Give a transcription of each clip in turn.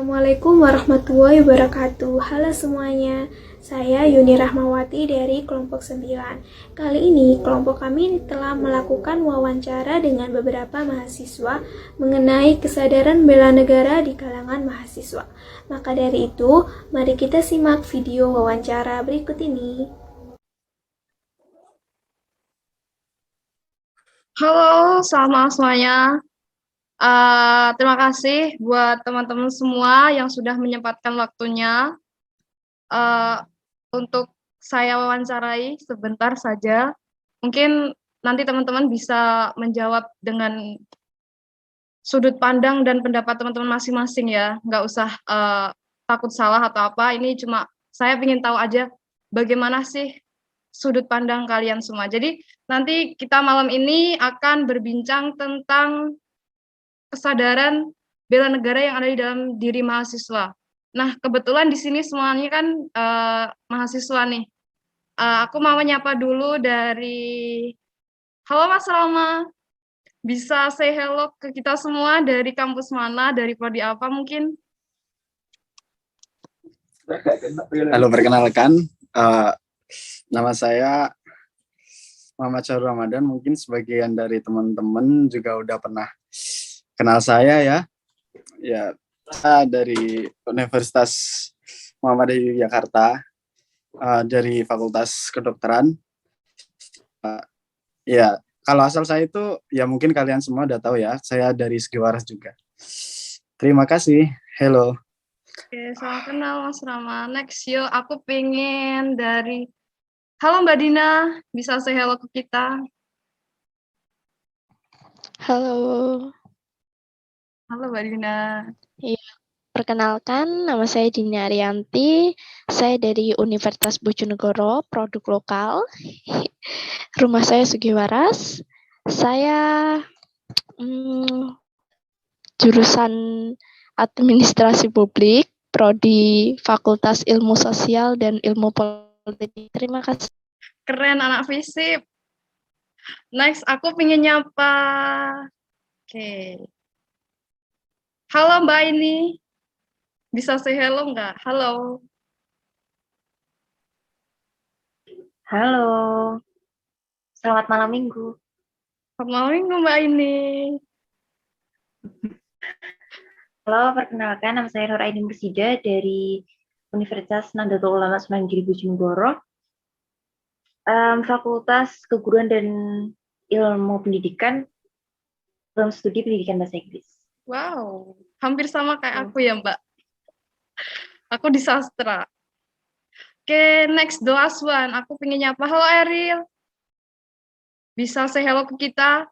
Assalamualaikum warahmatullahi wabarakatuh. Halo semuanya, saya Yuni Rahmawati dari kelompok 9. Kali ini kelompok kami telah melakukan wawancara dengan beberapa mahasiswa mengenai kesadaran bela negara di kalangan mahasiswa. Maka dari itu, mari kita simak video wawancara berikut ini. Halo, selamat malam semuanya. Terima kasih buat teman-teman semua yang sudah menyempatkan waktunya uh, untuk saya wawancarai sebentar saja. Mungkin nanti teman-teman bisa menjawab dengan sudut pandang dan pendapat teman-teman masing-masing ya. Nggak usah takut salah atau apa. Ini cuma saya ingin tahu aja bagaimana sih sudut pandang kalian semua. Jadi nanti kita malam ini akan berbincang tentang kesadaran bela negara yang ada di dalam diri mahasiswa. Nah, kebetulan di sini semuanya kan mahasiswa nih. Aku mau menyapa dulu dari, halo Mas Rama, bisa say hello ke kita semua dari kampus mana, dari prodi apa mungkin? Halo, perkenalkan, nama saya Muhammad Syahrul Ramadan. Mungkin sebagian dari teman-teman juga udah pernah kenal saya ya. Ya, saya dari Universitas Muhammadiyah Yogyakarta, dari Fakultas Kedokteran. Ya, kalau asal saya itu ya mungkin kalian semua udah tahu ya, saya dari Segi Waras juga. Terima kasih. Hello. Oke, salam kenal Mas Rama. Next, yuk aku pengen dari, halo Mbak Dina, bisa say hello ke kita? Halo. Halo Mbak Dina. Iya, perkenalkan nama saya Dina Arianti. Saya dari Universitas Bojonegoro, produk lokal. Rumah saya Sugiwaras. Saya jurusan Administrasi Publik, prodi Fakultas Ilmu Sosial dan Ilmu Politik. Terima kasih. Keren anak FISIP. Next, aku pengen nyapa. Oke. Halo Mbak ini. Bisa say hello nggak? Halo. Halo. Selamat malam minggu. Selamat malam minggu Mbak ini. Halo, perkenalkan nama saya Nur Aini Mursida dari Universitas Nahdlatul Ulama Sunan Giri Bojonegoro. Fakultas Keguruan dan Ilmu Pendidikan, program studi pendidikan bahasa Inggris. Wow, hampir sama kayak aku ya Mbak. Aku di sastra. Oke, next Doaswan. Aku pengen nyapa. Halo Eril. Bisa say hello ke kita.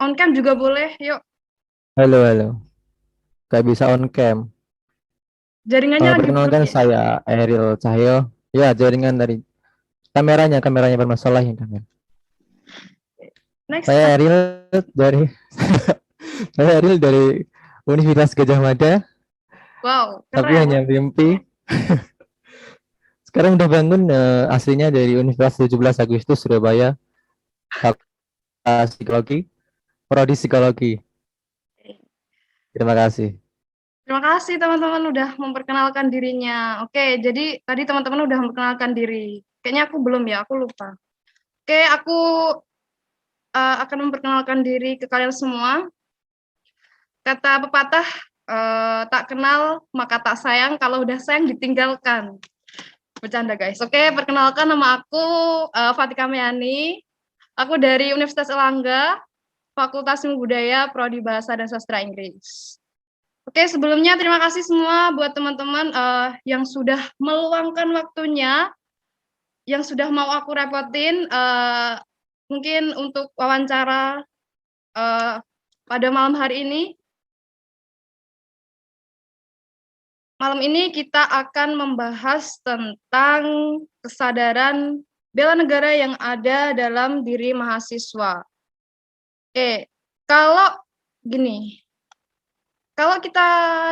On cam juga boleh, yuk. Halo, halo. Gak bisa on cam. Jaringannya lagi Perkenalkan buruk ya? saya Eril Cahyo. Ya, jaringan dari kameranya bermasalah yang kamera. Next. Saya Eril dari saya Eril dari Universitas Gajah Mada. Wow, keren. Tapi hanya mimpi. Sekarang udah bangun, aslinya dari Universitas 17 Agustus Surabaya. Fakultas Psikologi, prodi Psikologi. Terima kasih. Terima kasih teman-teman udah memperkenalkan dirinya. Oke, jadi tadi teman-teman udah memperkenalkan diri. Kayaknya aku belum ya, aku lupa. Oke, aku akan memperkenalkan diri ke kalian semua. Kata pepatah, tak kenal maka tak sayang, kalau udah sayang ditinggalkan. Bercanda guys. Oke, perkenalkan nama aku Fatika Meani. Aku dari Universitas Erlangga, Fakultas Ilmu Budaya, Prodi Bahasa dan Sastra Inggris. Oke, sebelumnya terima kasih semua buat teman-teman yang sudah meluangkan waktunya, yang sudah mau aku repotin, mungkin untuk wawancara pada malam hari ini. Malam ini kita akan membahas tentang kesadaran bela negara yang ada dalam diri mahasiswa. Oke, kalau gini, kalau kita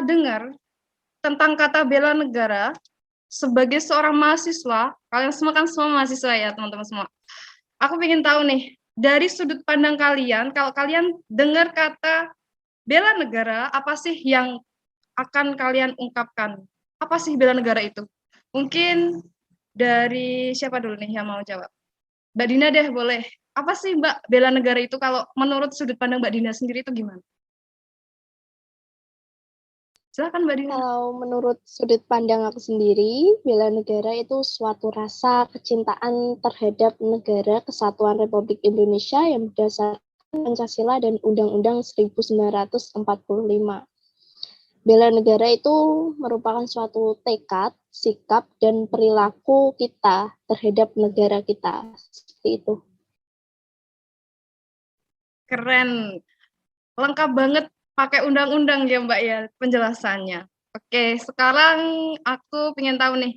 dengar tentang kata bela negara sebagai seorang mahasiswa, kalian semua kan semua mahasiswa ya teman-teman semua. Aku ingin tahu nih, dari sudut pandang kalian, kalau kalian dengar kata bela negara, apa sih yang akan kalian ungkapkan. Apa sih bela negara itu? Mungkin dari siapa dulu nih yang mau jawab? Mbak Dina deh boleh. Apa sih Mbak bela negara itu kalau menurut sudut pandang Mbak Dina sendiri itu gimana? Silakan Mbak Dina. Kalau menurut sudut pandang aku sendiri, bela negara itu suatu rasa kecintaan terhadap negara Kesatuan Republik Indonesia yang berdasarkan Pancasila dan Undang-Undang 1945. Bela negara itu merupakan suatu tekad, sikap, dan perilaku kita terhadap negara kita. Seperti itu. Keren. Lengkap banget pakai undang-undang ya Mbak ya penjelasannya. Oke, sekarang aku pengen tahu nih,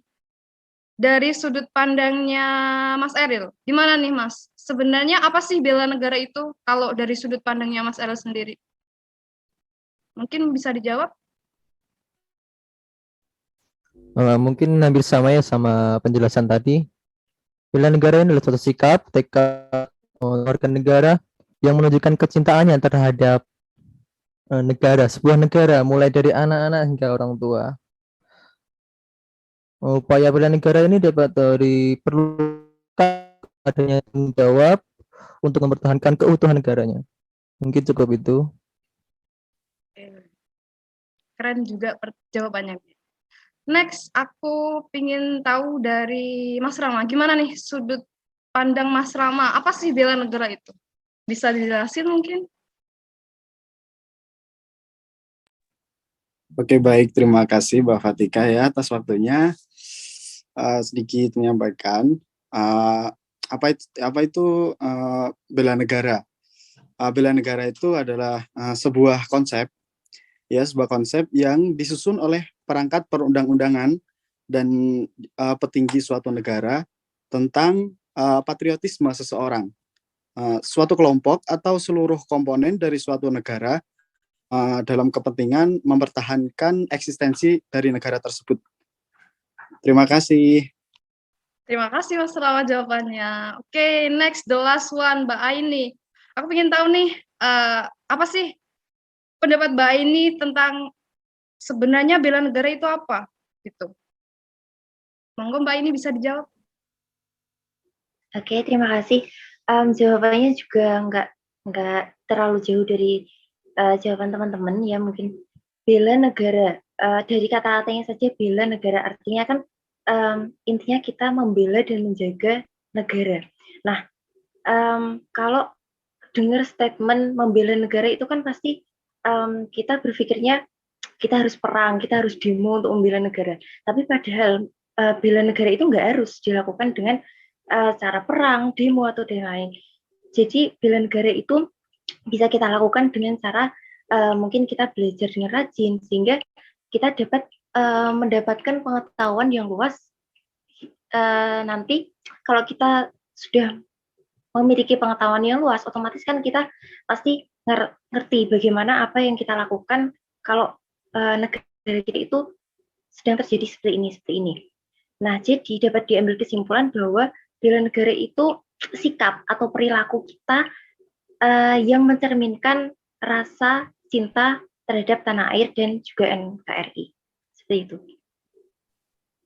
dari sudut pandangnya Mas Eril, gimana nih Mas? Sebenarnya apa sih bela negara itu kalau dari sudut pandangnya Mas Eril sendiri? Mungkin bisa dijawab? Mungkin hampir sama ya sama penjelasan tadi. Bela negara ini adalah suatu sikap, tekad warga negara yang menunjukkan kecintaannya terhadap negara, sebuah negara, mulai dari anak-anak hingga orang tua. Upaya bela negara ini dapat diperlukan adanya tanggung jawab untuk mempertahankan keutuhan negaranya. Mungkin cukup itu. Keren juga jawabannya. Next, aku ingin tahu dari Mas Rama, gimana nih sudut pandang Mas Rama, apa sih bela negara itu? Bisa dijelasin mungkin? Oke, baik. Terima kasih Mbak Fatika ya atas waktunya. Sedikit menyampaikan apa itu bela negara. Bela negara itu adalah sebuah konsep yang disusun oleh perangkat perundang-undangan dan petinggi suatu negara tentang patriotisme seseorang, suatu kelompok atau seluruh komponen dari suatu negara dalam kepentingan mempertahankan eksistensi dari negara tersebut. Terima kasih. Terima kasih Mas Rama jawabannya. Oke, next, the last one, Mbak Aini. Aku ingin tahu nih, apa sih pendapat Mbak Aini tentang sebenarnya bela negara itu apa? Gitu. Monggo Mbak Aini bisa dijawab. Oke, terima kasih. Jawabannya juga nggak terlalu jauh dari jawaban teman-teman ya, mungkin bela negara. Dari kata-katanya saja bela negara artinya kan intinya kita membela dan menjaga negara. Nah, kalau dengar statement membela negara itu kan pasti kita berpikirnya kita harus perang, kita harus demo untuk membela negara. Tapi padahal bela negara itu nggak harus dilakukan dengan cara perang, demo atau lain-lain. Jadi bela negara itu bisa kita lakukan dengan cara mungkin kita belajar dengan rajin sehingga kita dapat mendapatkan pengetahuan yang luas. Nanti kalau kita sudah memiliki pengetahuan yang luas, otomatis kan kita pasti ngerti bagaimana apa yang kita lakukan kalau negara kita itu sedang terjadi seperti ini. Nah, jadi dapat diambil kesimpulan bahwa bela negara itu sikap atau perilaku kita yang mencerminkan rasa cinta terhadap tanah air dan juga NKRI. Seperti itu.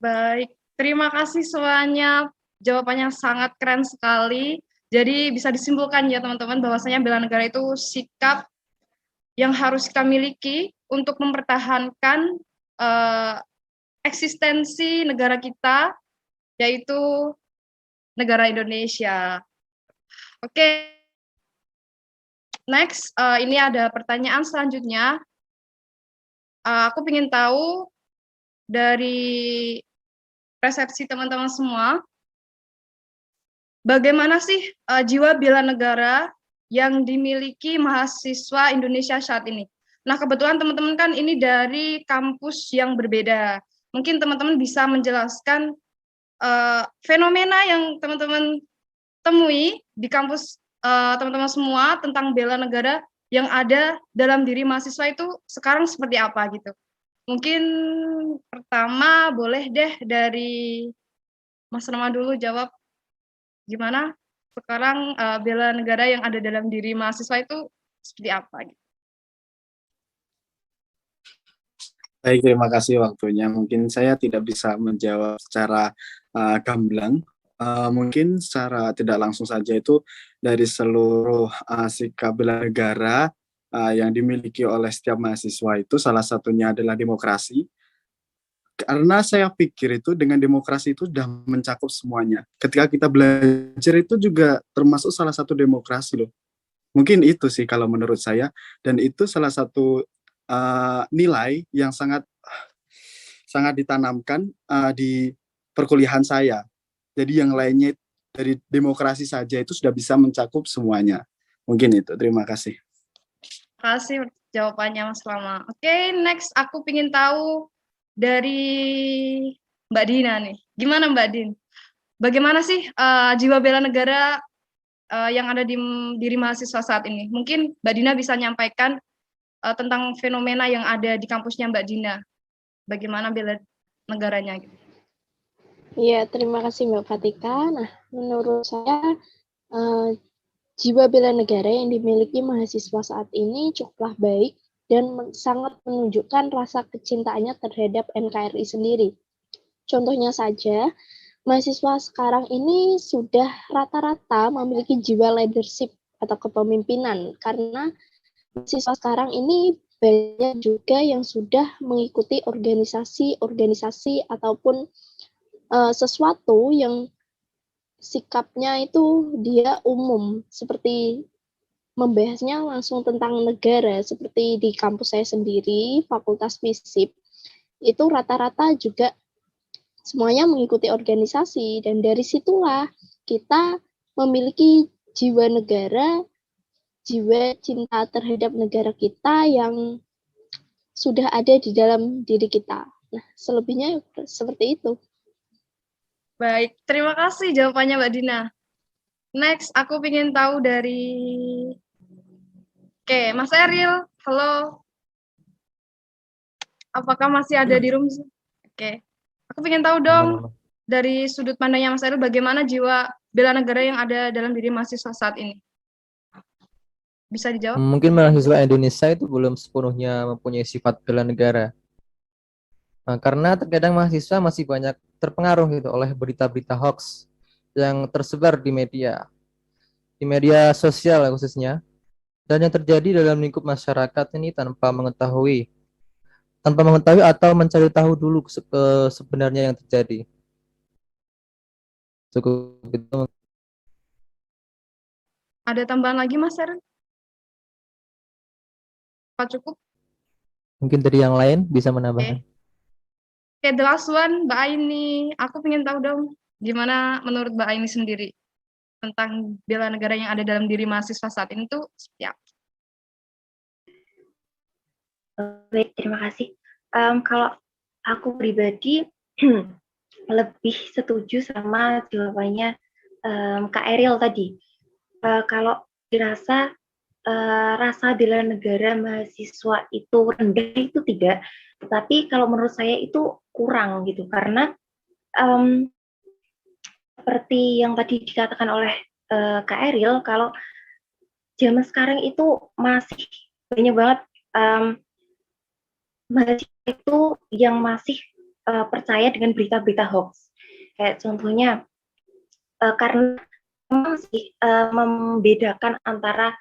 Baik, terima kasih semuanya. Jawabannya sangat keren sekali. Jadi bisa disimpulkan ya teman-teman bahwasanya bela negara itu sikap yang harus kita miliki untuk mempertahankan eksistensi negara kita, yaitu negara Indonesia. Oke, next, ini ada pertanyaan selanjutnya. Aku ingin tahu dari persepsi teman-teman semua, bagaimana sih jiwa bela negara yang dimiliki mahasiswa Indonesia saat ini? Nah, kebetulan teman-teman kan ini dari kampus yang berbeda. Mungkin teman-teman bisa menjelaskan fenomena yang teman-teman temui di kampus teman-teman semua tentang bela negara yang ada dalam diri mahasiswa itu sekarang seperti apa gitu. Mungkin pertama boleh deh dari Mas Rama dulu jawab gimana sekarang bela negara yang ada dalam diri mahasiswa itu seperti apa gitu. Baik, terima kasih waktunya. Mungkin saya tidak bisa menjawab secara gamblang. Mungkin secara tidak langsung saja itu dari seluruh sikap bela negara yang dimiliki oleh setiap mahasiswa itu salah satunya adalah demokrasi. Karena saya pikir itu dengan demokrasi itu sudah mencakup semuanya. Ketika kita belajar itu juga termasuk salah satu demokrasi loh. Mungkin itu sih kalau menurut saya, dan itu salah satu nilai yang sangat sangat ditanamkan di perkuliahan saya. Jadi yang lainnya dari demokrasi saja itu sudah bisa mencakup semuanya. Mungkin itu. Terima kasih. Terima kasih jawabannya Mas Lama. Oke, next aku ingin tahu dari Mbak Dina nih. Gimana Mbak Din? Bagaimana sih jiwa bela negara yang ada di diri mahasiswa saat ini? Mungkin Mbak Dina bisa nyampaikan tentang fenomena yang ada di kampusnya Mbak Dina. Bagaimana bela negaranya? Iya, terima kasih Mbak Fatika. Nah, menurut saya jiwa bela negara yang dimiliki mahasiswa saat ini cukuplah baik dan sangat menunjukkan rasa kecintaannya terhadap NKRI sendiri. Contohnya saja, mahasiswa sekarang ini sudah rata-rata memiliki jiwa leadership atau kepemimpinan karena mahasiswa sekarang ini banyak juga yang sudah mengikuti organisasi ataupun sesuatu yang sikapnya itu dia umum, seperti membahasnya langsung tentang negara, seperti di kampus saya sendiri, Fakultas FISIP, itu rata-rata juga semuanya mengikuti organisasi, dan dari situlah kita memiliki jiwa negara, jiwa cinta terhadap negara kita yang sudah ada di dalam diri kita. Nah, selebihnya seperti itu. Baik, terima kasih jawabannya Mbak Dina. Next, aku ingin tahu dari Mas Eril. Halo. Apakah masih ada di room? Oke. Aku ingin tahu dong dari sudut pandangnya Mas Eril bagaimana jiwa bela negara yang ada dalam diri mahasiswa saat ini. Bisa dijawab? Mungkin mahasiswa Indonesia itu belum sepenuhnya mempunyai sifat bela negara. Nah, karena terkadang mahasiswa masih banyak terpengaruh gitu oleh berita-berita hoax yang tersebar di media sosial khususnya, dan yang terjadi dalam lingkup masyarakat ini tanpa mengetahui atau mencari tahu dulu sebenarnya yang terjadi. Cukup itu. Ada tambahan lagi Mas Eril? Apa cukup? Mungkin dari yang lain bisa menambahkan. Oke, the last one, Mbak Aini. Aku ingin tahu dong, gimana menurut Mbak Aini sendiri tentang bela negara yang ada dalam diri mahasiswa saat ini tuh seperti apa? Baik, terima kasih. Kalau aku pribadi lebih setuju sama jawabannya Kak Eril tadi. Kalau dirasa rasa bela negara mahasiswa itu rendah, itu tidak, tetapi kalau menurut saya itu kurang gitu, karena seperti yang tadi dikatakan oleh Kak Eril, kalau zaman sekarang itu masih banyak banget mahasiswa itu yang masih percaya dengan berita-berita hoax. Kayak contohnya, karena memang sih membedakan antara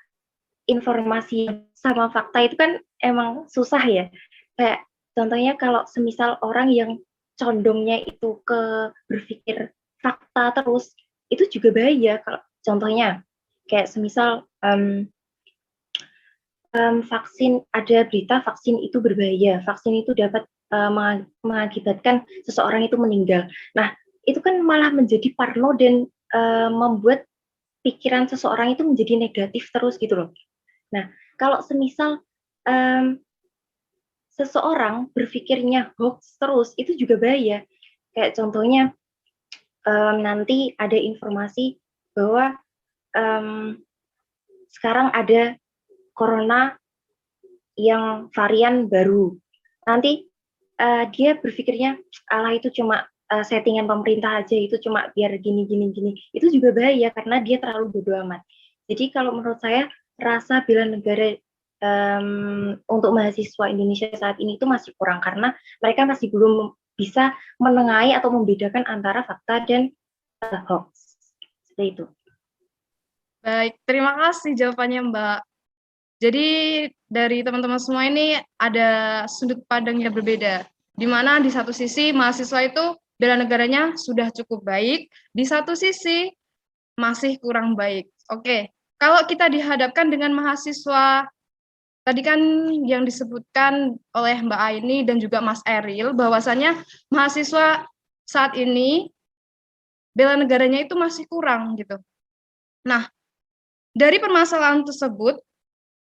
informasi sama fakta itu kan emang susah ya. Kayak contohnya kalau semisal orang yang condongnya itu ke berpikir fakta terus, itu juga bahaya. Kalau contohnya kayak semisal vaksin, ada berita vaksin itu berbahaya, vaksin itu dapat mengakibatkan seseorang itu meninggal. Nah, itu kan malah menjadi parno dan membuat pikiran seseorang itu menjadi negatif terus gitu loh. Nah, kalau semisal seseorang berpikirnya hoax terus, itu juga bahaya. Kayak contohnya nanti ada informasi bahwa sekarang ada corona yang varian baru. Nanti dia berpikirnya, alah itu cuma settingan pemerintah aja, itu cuma biar gini. Itu juga bahaya karena dia terlalu bodoh amat. Jadi kalau menurut saya, rasa bela negara untuk mahasiswa Indonesia saat ini itu masih kurang karena mereka masih belum bisa menengahi atau membedakan antara fakta dan hoax. Seperti itu. Baik, terima kasih jawabannya Mbak. Jadi dari teman-teman semua ini ada sudut pandang yang berbeda, di mana di satu sisi mahasiswa itu bela negaranya sudah cukup baik, di satu sisi masih kurang baik. Oke, kalau kita dihadapkan dengan mahasiswa, tadi kan yang disebutkan oleh Mbak Aini dan juga Mas Eril, bahwasannya mahasiswa saat ini bela negaranya itu masih kurang gitu. Nah, dari permasalahan tersebut,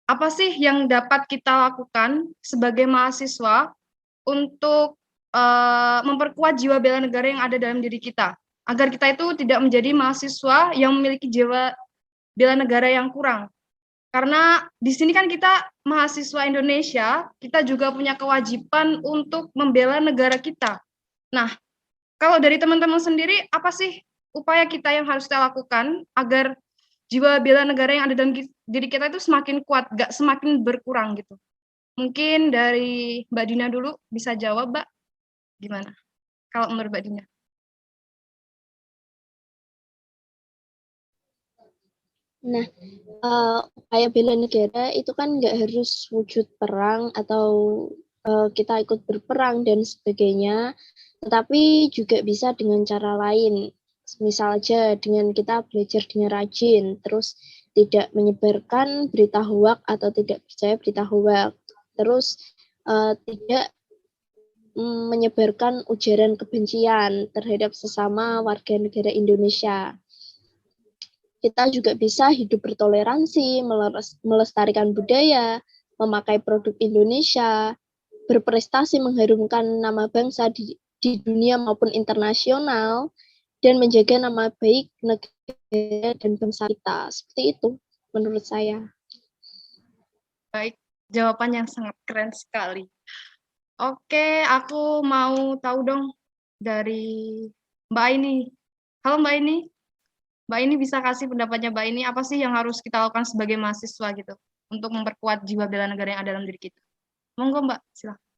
apa sih yang dapat kita lakukan sebagai mahasiswa untuk memperkuat jiwa bela negara yang ada dalam diri kita, agar kita itu tidak menjadi mahasiswa yang memiliki jiwa bela negara yang kurang. Karena di sini kan kita mahasiswa Indonesia, kita juga punya kewajiban untuk membela negara kita. Nah, kalau dari teman-teman sendiri, apa sih upaya kita yang harus kita lakukan agar jiwa bela negara yang ada dalam diri kita itu semakin kuat, gak semakin berkurang gitu. Mungkin dari Mbak Dina dulu bisa jawab, Mbak. Gimana kalau menurut Mbak Dina? Nah, upaya bela negara itu kan nggak harus wujud perang atau kita ikut berperang dan sebagainya, tetapi juga bisa dengan cara lain. Misal aja dengan kita belajar dengan rajin, terus tidak menyebarkan berita hoak atau tidak percaya berita hoak, terus tidak menyebarkan ujaran kebencian terhadap sesama warga negara Indonesia. Kita juga bisa hidup bertoleransi, melestarikan budaya, memakai produk Indonesia, berprestasi mengharumkan nama bangsa di dunia maupun internasional, dan menjaga nama baik negara dan bangsa kita. Seperti itu menurut saya. Baik, jawaban yang sangat keren sekali. Oke, aku mau tahu dong dari Mbak Aini. Halo Mbak Aini. Mbak Aini bisa kasih pendapatnya Mbak Aini, apa sih yang harus kita lakukan sebagai mahasiswa gitu untuk memperkuat jiwa bela negara yang ada dalam diri kita? Monggo Mbak, silakan.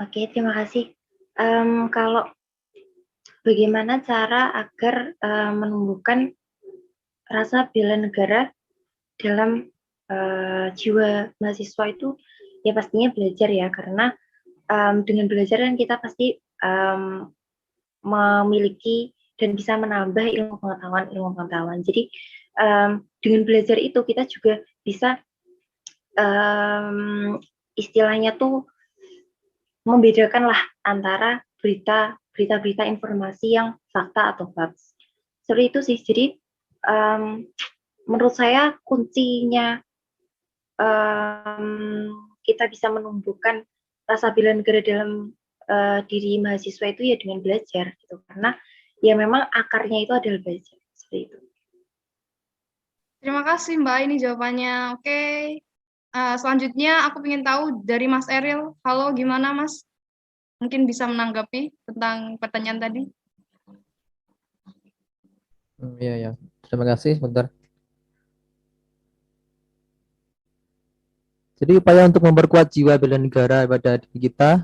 Oke, terima kasih. Kalau bagaimana cara agar menumbuhkan rasa bela negara dalam jiwa mahasiswa itu, ya pastinya belajar ya, karena dengan belajar kan kita pasti memiliki dan bisa menambah ilmu pengetahuan. Jadi dengan belajar itu kita juga bisa istilahnya tuh membedakanlah antara berita informasi yang fakta atau hoax. Seperti itu sih. Jadi menurut saya kuncinya kita bisa menumbuhkan rasa bela negara dalam diri mahasiswa itu ya dengan belajar gitu, karena ya memang akarnya itu adalah belajar. Seperti itu. Terima kasih Mbak ini jawabannya. Oke. Selanjutnya aku ingin tahu dari Mas Eril. Halo, gimana Mas? Mungkin bisa menanggapi tentang pertanyaan tadi. Iya. Terima kasih, sebentar. Jadi upaya untuk memperkuat jiwa bela negara pada diri kita,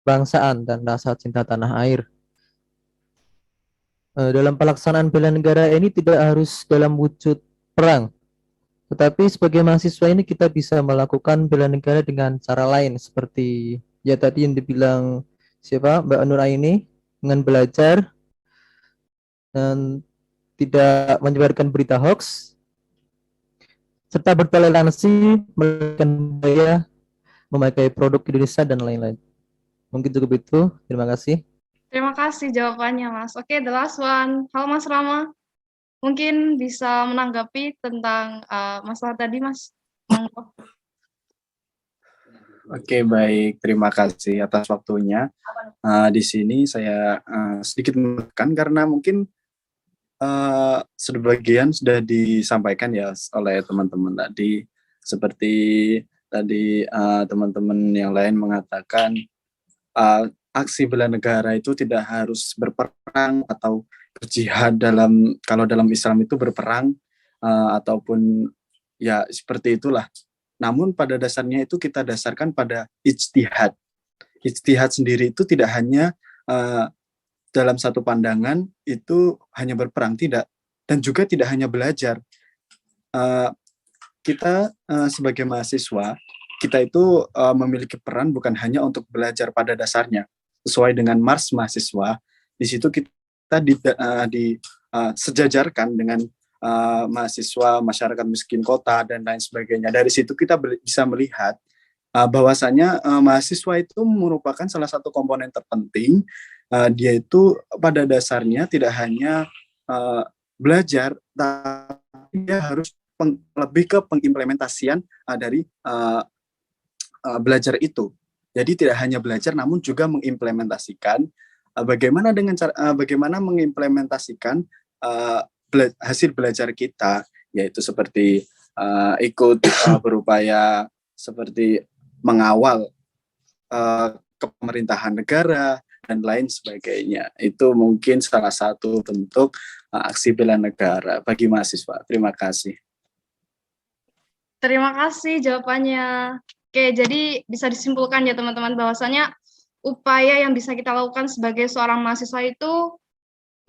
bangsaan dan rasa cinta tanah air. Dalam pelaksanaan bela negara ini tidak harus dalam wujud perang, tetapi sebagai mahasiswa ini kita bisa melakukan bela negara dengan cara lain, seperti ya tadi yang dibilang siapa Mbak Nur Aini, dengan belajar dan tidak menyebarkan berita hoax, serta bertoleransi, melakukan budaya, memakai produk Indonesia dan lain-lain. Mungkin cukup itu. Terima kasih. Terima kasih jawabannya Mas. Oke, the last one. Halo Mas Rama. Mungkin bisa menanggapi tentang masalah tadi Mas. Monggo. Oke, baik. Terima kasih atas waktunya. Di sini saya sedikit menekan karena mungkin sebagian sudah disampaikan ya oleh teman-teman tadi. Seperti tadi teman-teman yang lain mengatakan aksi bela negara itu tidak harus berperang atau berjihad kalau dalam Islam itu berperang ataupun ya seperti itulah. Namun pada dasarnya itu kita dasarkan pada ijtihad. Ijtihad sendiri itu tidak hanya dalam satu pandangan itu hanya berperang, tidak, dan juga tidak hanya belajar. Kita sebagai mahasiswa, kita itu memiliki peran bukan hanya untuk belajar pada dasarnya. Sesuai dengan Mars mahasiswa, di situ kita sejajarkan dengan mahasiswa, masyarakat miskin kota, dan lain sebagainya. Dari situ kita bisa melihat bahwasanya mahasiswa itu merupakan salah satu komponen terpenting. Dia itu pada dasarnya tidak hanya belajar, tapi dia harus lebih ke pengimplementasian dari belajar itu. Jadi tidak hanya belajar, namun juga mengimplementasikan bagaimana mengimplementasikan hasil belajar kita, yaitu seperti ikut berupaya seperti mengawal kepemerintahan negara dan lain sebagainya. Itu mungkin salah satu bentuk aksi bela negara bagi mahasiswa. Terima kasih. Terima kasih jawabannya. Oke, jadi bisa disimpulkan ya teman-teman bahwasanya upaya yang bisa kita lakukan sebagai seorang mahasiswa itu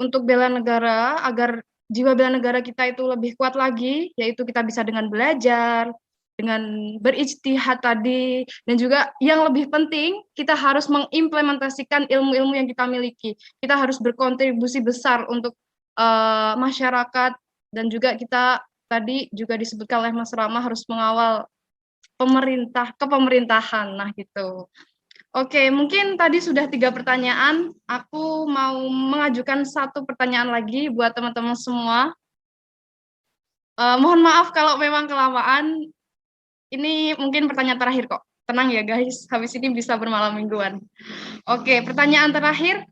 untuk bela negara, agar jiwa bela negara kita itu lebih kuat lagi, yaitu kita bisa dengan belajar, dengan berijtihad tadi, dan juga yang lebih penting, kita harus mengimplementasikan ilmu-ilmu yang kita miliki. Kita harus berkontribusi besar untuk masyarakat, dan juga kita tadi juga disebutkan oleh Mas Rama harus mengawal kepemerintahan. Nah, gitu. Oke, mungkin tadi sudah 3 pertanyaan. Aku mau mengajukan 1 pertanyaan lagi buat teman-teman semua. Mohon maaf kalau memang kelamaan. Ini mungkin pertanyaan terakhir kok. Tenang ya guys, habis ini bisa bermalam mingguan. Oke, pertanyaan terakhir.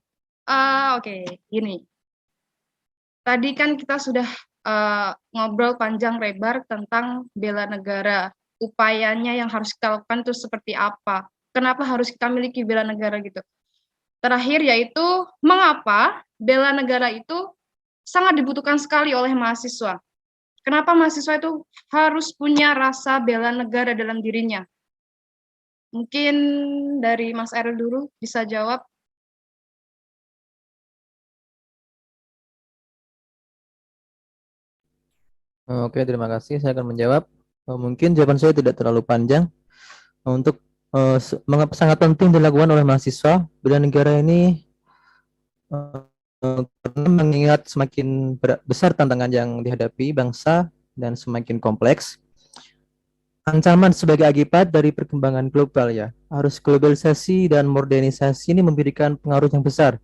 Gini. Tadi kan kita sudah ngobrol panjang lebar tentang bela negara. Upayanya yang harus kita lakukan itu seperti apa. Kenapa harus kita miliki bela negara gitu. Terakhir yaitu mengapa bela negara itu sangat dibutuhkan sekali oleh mahasiswa. Kenapa mahasiswa itu harus punya rasa bela negara dalam dirinya? Mungkin dari Mas Eril dulu bisa jawab. Oke, terima kasih. Saya akan menjawab. Mungkin jawaban saya tidak terlalu panjang. Untuk mengapa sangat penting dilakukan oleh mahasiswa bela negara ini, karena mengingat semakin besar tantangan yang dihadapi bangsa dan semakin kompleks, ancaman sebagai akibat dari perkembangan global ya. Arus globalisasi dan modernisasi ini memberikan pengaruh yang besar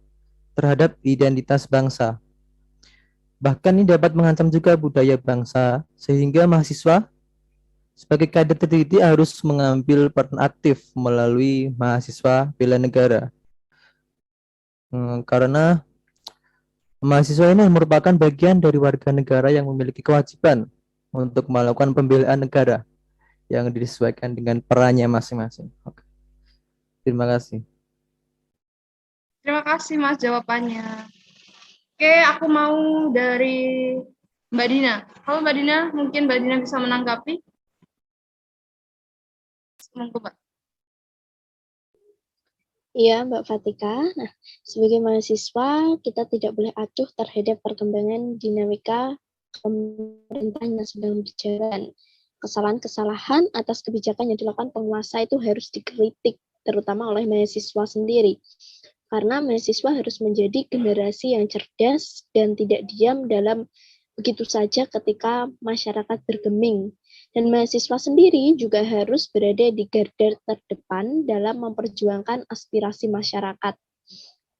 terhadap identitas bangsa. Bahkan ini dapat mengancam juga budaya bangsa, sehingga mahasiswa sebagai kader terdidik harus mengambil peran aktif melalui mahasiswa bela negara. Karena mahasiswa ini merupakan bagian dari warga negara yang memiliki kewajiban untuk melakukan pembelaan negara yang disesuaikan dengan perannya masing-masing. Oke. Terima kasih. Terima kasih Mas jawabannya. Oke, aku mau dari Mbak Dina. Halo Mbak Dina, mungkin Mbak Dina bisa menanggapi? Monggo, Mbak. Iya, Mbak Fatika. Nah, sebagai mahasiswa, kita tidak boleh acuh terhadap perkembangan dinamika pemerintahan yang sedang berjalan. Kesalahan-kesalahan atas kebijakan yang dilakukan penguasa itu harus dikritik, terutama oleh mahasiswa sendiri. Karena mahasiswa harus menjadi generasi yang cerdas dan tidak diam dalam begitu saja ketika masyarakat bergeming. Dan mahasiswa sendiri juga harus berada di garda terdepan dalam memperjuangkan aspirasi masyarakat.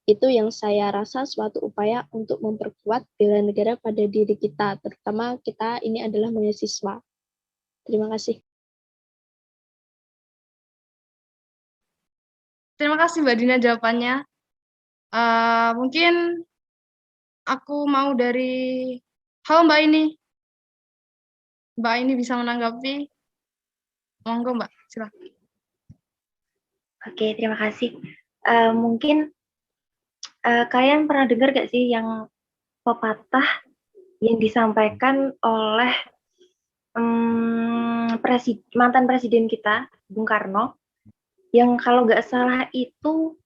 Itu yang saya rasa suatu upaya untuk memperkuat bela negara pada diri kita, terutama kita ini adalah mahasiswa. Terima kasih. Terima kasih Mbak Dina jawabannya. Mungkin aku mau dari halo Mbak ini. Mbak ini bisa menanggapi. Monggo Mbak, silakan. Oke, terima kasih. Mungkin kalian pernah dengar gak sih yang pepatah yang disampaikan oleh mantan presiden kita, Bung Karno, yang kalau nggak salah itu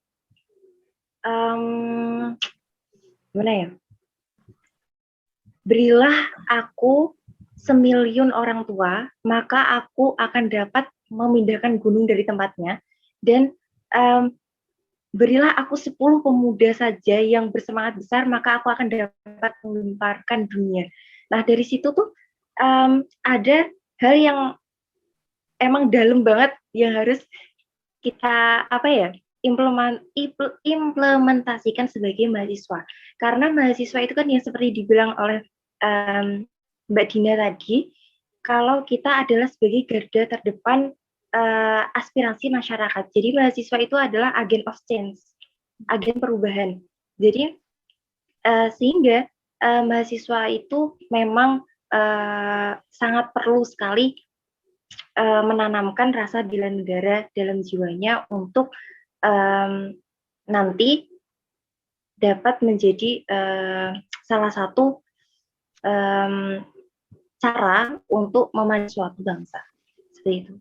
gimana ya? Berilah aku 1.000.000 orang tua, maka aku akan dapat memindahkan gunung dari tempatnya, dan berilah aku 10 pemuda saja yang bersemangat besar, maka aku akan dapat menggemparkan dunia. Nah, dari situ tuh ada hal yang emang dalam banget yang harus kita implementasikan sebagai mahasiswa. Karena mahasiswa itu kan yang seperti dibilang oleh Mbak Dina tadi, kalau kita adalah sebagai garda terdepan aspirasi masyarakat. Jadi mahasiswa itu adalah agen of change, agen perubahan. Jadi sehingga mahasiswa itu memang sangat perlu sekali menanamkan rasa bela negara dalam jiwanya untuk nanti dapat menjadi salah satu cara untuk memaju suatu bangsa. Seperti itu.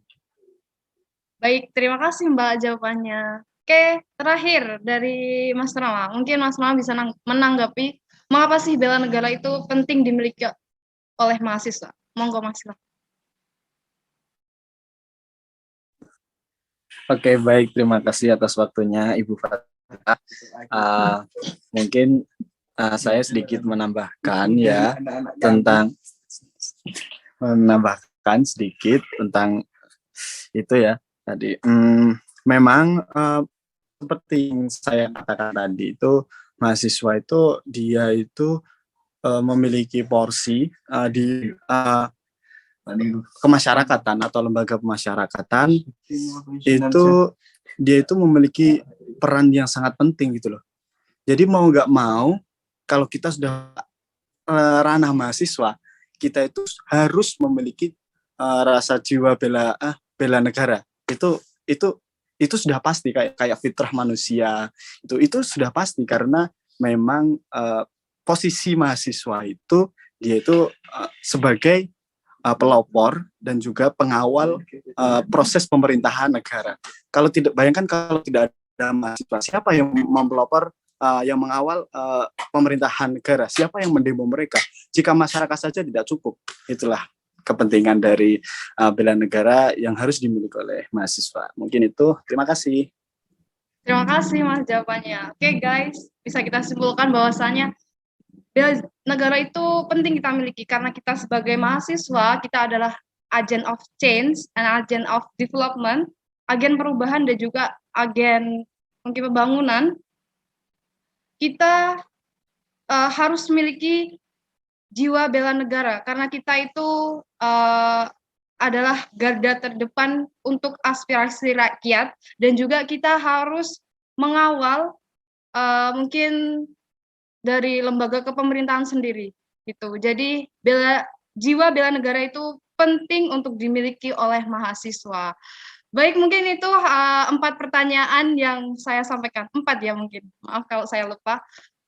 Baik, terima kasih Mbak jawabannya. Oke, terakhir dari Mas Rama. Mungkin Mas Rama bisa menanggapi mengapa sih bela negara itu penting dimiliki oleh mahasiswa. Monggo Mas. Oke, baik. Terima kasih atas waktunya Ibu Fatika. Mungkin saya sedikit menambahkan sedikit tentang itu ya tadi. Memang seperti yang saya katakan tadi itu, mahasiswa itu dia itu memiliki porsi di kemasyarakatan atau lembaga pemasyarakatan, itu dia itu memiliki peran yang sangat penting gitu loh. Jadi mau nggak mau, kalau kita sudah ranah mahasiswa, kita itu harus memiliki rasa jiwa bela negara. Itu sudah pasti, kayak fitrah manusia. Itu sudah pasti, karena memang posisi mahasiswa itu dia itu sebagai pelopor dan juga pengawal proses pemerintahan negara. Bayangkan kalau tidak ada mahasiswa, siapa yang mempelopor, yang mengawal pemerintahan negara? Siapa yang mendemo mereka? Jika masyarakat saja tidak cukup, itulah kepentingan dari bela negara yang harus dimiliki oleh mahasiswa. Mungkin itu. Terima kasih. Terima kasih Mas jawabannya. Oke guys, bisa kita simpulkan bahwasanya bela negara itu penting kita miliki karena kita sebagai mahasiswa, kita adalah agent of change and agent of development, agen perubahan dan juga agen mungkin pembangunan. Kita harus memiliki jiwa bela negara karena kita itu adalah garda terdepan untuk aspirasi rakyat, dan juga kita harus mengawal mungkin dari lembaga kepemerintahan sendiri gitu. Jadi jiwa bela negara itu penting untuk dimiliki oleh mahasiswa. Baik, mungkin itu 4 pertanyaan yang saya sampaikan. 4 ya mungkin. Maaf kalau saya lupa.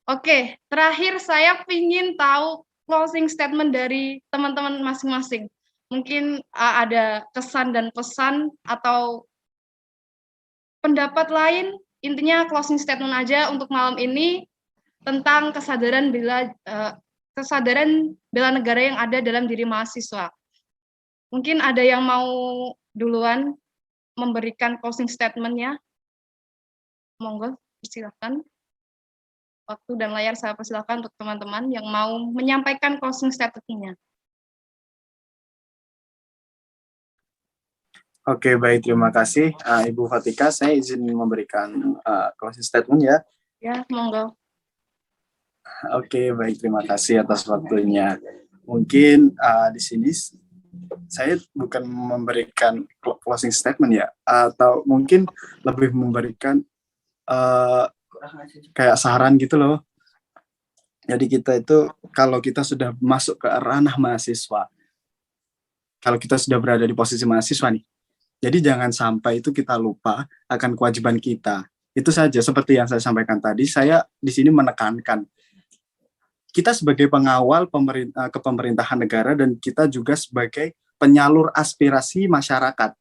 Oke, terakhir saya ingin tahu closing statement dari teman-teman masing-masing. Mungkin ada kesan dan pesan atau pendapat lain. Intinya closing statement aja untuk malam ini tentang kesadaran bela negara yang ada dalam diri mahasiswa. Mungkin ada yang mau duluan memberikan closing statement-nya. Monggo, silakan. Waktu dan layar saya persilakan untuk teman-teman yang mau menyampaikan closing statement-nya. Oke, baik. Terima kasih Ibu Fatika. Saya izin memberikan closing statement ya. Ya, monggo. Oke, baik. Terima kasih atas waktunya. Mungkin di sini saya bukan memberikan closing statement ya, atau mungkin lebih memberikan kayak saran gitu loh. Jadi kita itu, kalau kita sudah masuk ke ranah mahasiswa, kalau kita sudah berada di posisi mahasiswa nih, jadi jangan sampai itu kita lupa akan kewajiban kita. Itu saja, seperti yang saya sampaikan tadi, saya di sini menekankan kita sebagai pengawal kepemerintahan negara dan kita juga sebagai penyalur aspirasi masyarakat.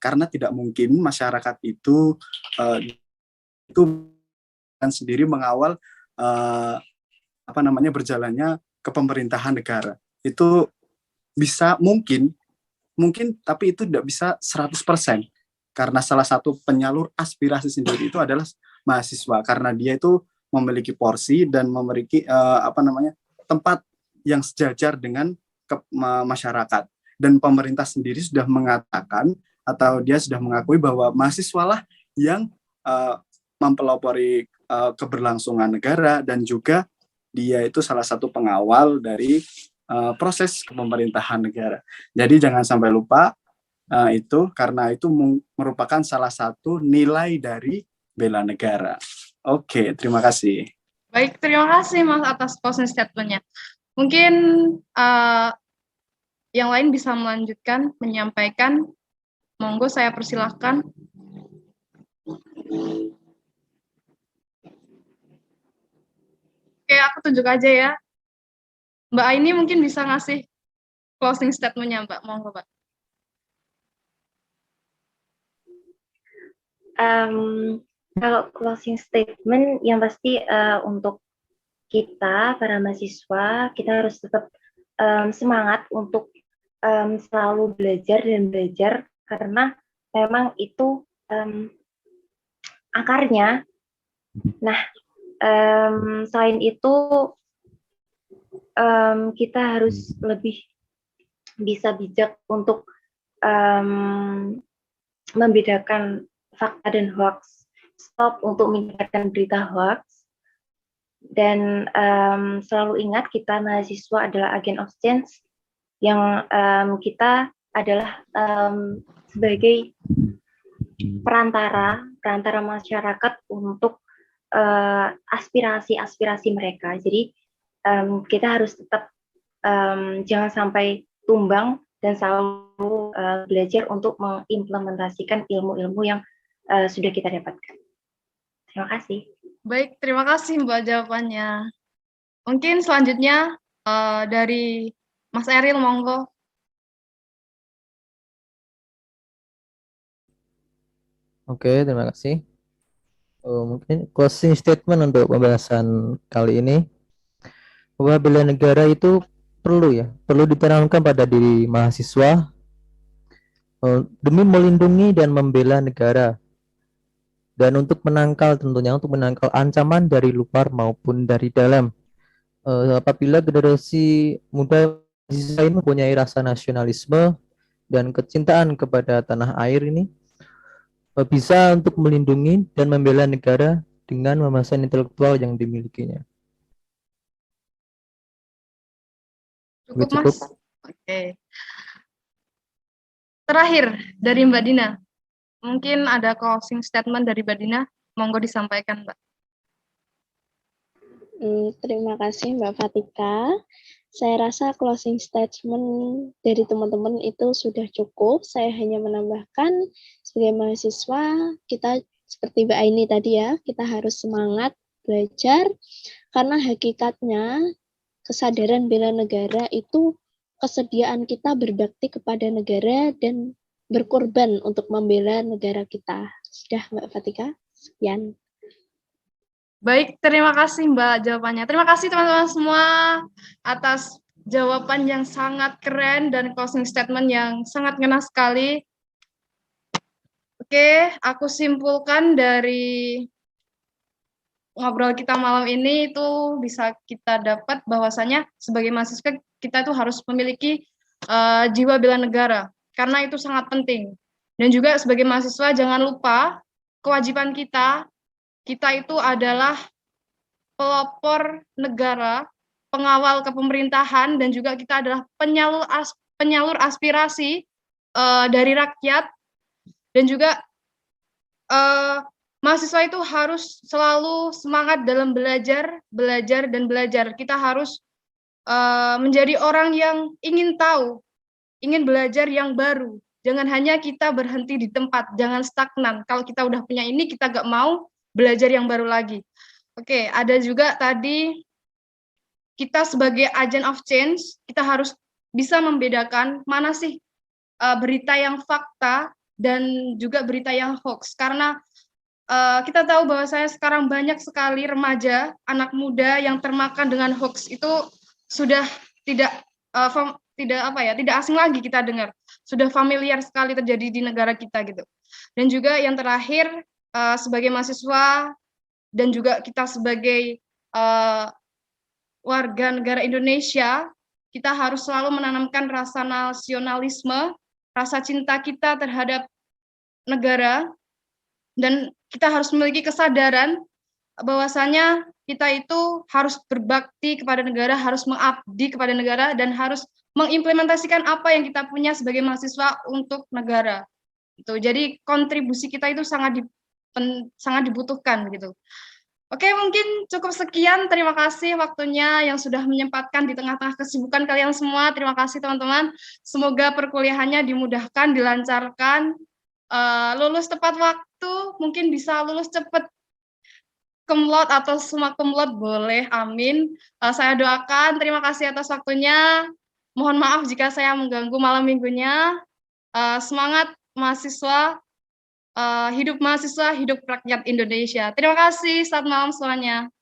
Karena tidak mungkin masyarakat itu sendiri mengawal berjalannya kepemerintahan negara. Itu bisa mungkin tapi itu tidak bisa 100%. Karena salah satu penyalur aspirasi sendiri itu adalah mahasiswa, karena dia itu memiliki porsi dan memiliki tempat yang sejajar dengan masyarakat. Dan pemerintah sendiri sudah mengatakan atau dia sudah mengakui bahwa mahasiswalah yang mempelopori keberlangsungan negara, dan juga dia itu salah satu pengawal dari proses pemerintahan negara. Jadi jangan sampai lupa itu, karena itu merupakan salah satu nilai dari bela negara. Oke, terima kasih. Baik, terima kasih Mas atas closing statement-nya. Mungkin yang lain bisa melanjutkan, menyampaikan. Monggo saya persilahkan. Oke, aku tunjuk aja ya. Mbak Aini mungkin bisa ngasih closing statement-nya, Mbak. Monggo, Mbak. Kalau closing statement yang pasti untuk kita para mahasiswa, kita harus tetap semangat untuk selalu belajar dan belajar, karena memang itu akarnya. Nah, selain itu kita harus lebih bisa bijak untuk membedakan fakta dan hoax, stop untuk menyebarkan berita hoax, dan selalu ingat kita mahasiswa adalah agent of change, yang kita adalah sebagai perantara masyarakat untuk aspirasi mereka. Jadi kita harus tetap jangan sampai tumbang dan selalu belajar untuk mengimplementasikan ilmu-ilmu yang sudah kita dapatkan. Terima kasih. Baik, terima kasih Mbak jawabannya. Mungkin selanjutnya dari Mas Eril, monggo. Oke, terima kasih. Mungkin closing statement untuk pembahasan kali ini, bahwa bela negara itu perlu ditanamkan pada diri mahasiswa demi melindungi dan membela negara, dan untuk menangkal ancaman dari luar maupun dari dalam. Apabila generasi muda mahasiswa ini mempunyai rasa nasionalisme dan kecintaan kepada tanah air ini, bisa untuk melindungi dan membela negara dengan wawasan intelektual yang dimilikinya. Cukup, Mas? Oke. Terakhir, dari Mbak Dina. Mungkin ada closing statement dari Mbak Dina. Monggo disampaikan, Mbak. Terima kasih Mbak Fatika. Saya rasa closing statement dari teman-teman itu sudah cukup. Saya hanya menambahkan, sebagai mahasiswa, kita seperti Mbak Aini tadi ya, kita harus semangat belajar, karena hakikatnya kesadaran bela negara itu kesediaan kita berbakti kepada negara dan berkorban untuk membela negara kita. Sudah Mbak Fatika? Sekian. Baik, terima kasih Mbak jawabannya. Terima kasih teman-teman semua atas jawaban yang sangat keren dan closing statement yang sangat ngena sekali. Oke, aku simpulkan dari ngobrol kita malam ini itu bisa kita dapat bahwasanya sebagai mahasiswa kita itu harus memiliki jiwa bela negara, karena itu sangat penting. Dan juga sebagai mahasiswa jangan lupa kewajiban kita itu adalah pelopor negara, pengawal kepemerintahan, dan juga kita adalah penyalur aspirasi dari rakyat, dan juga mahasiswa itu harus selalu semangat dalam belajar. Kita harus menjadi orang yang ingin tahu, ingin belajar yang baru. Jangan hanya kita berhenti di tempat, jangan stagnan. Kalau kita udah punya ini, kita nggak mau belajar yang baru lagi. Oke, ada juga tadi kita sebagai agent of change, kita harus bisa membedakan mana sih berita yang fakta dan juga berita yang hoax. Karena kita tahu bahwa saya sekarang banyak sekali remaja, anak muda yang termakan dengan hoax itu sudah tidak tidak asing lagi kita dengar, sudah familiar sekali terjadi di negara kita gitu. Dan juga yang terakhir sebagai mahasiswa dan juga kita sebagai warga negara Indonesia, kita harus selalu menanamkan rasa nasionalisme, rasa cinta kita terhadap negara, dan kita harus memiliki kesadaran bahwasanya kita itu harus berbakti kepada negara, harus mengabdi kepada negara, dan harus mengimplementasikan apa yang kita punya sebagai mahasiswa untuk negara. Jadi kontribusi kita itu sangat dibutuhkan gitu. Oke, mungkin cukup sekian. Terima kasih waktunya yang sudah menyempatkan di tengah-tengah kesibukan kalian semua. Terima kasih teman-teman. Semoga perkuliahannya dimudahkan, dilancarkan, lulus tepat waktu, mungkin bisa lulus cepat, kumlot atau summa kumlot boleh, amin. Saya doakan. Terima kasih atas waktunya. Mohon maaf jika saya mengganggu malam minggunya. Semangat mahasiswa. Hidup mahasiswa, hidup rakyat Indonesia. Terima kasih, selamat malam semuanya.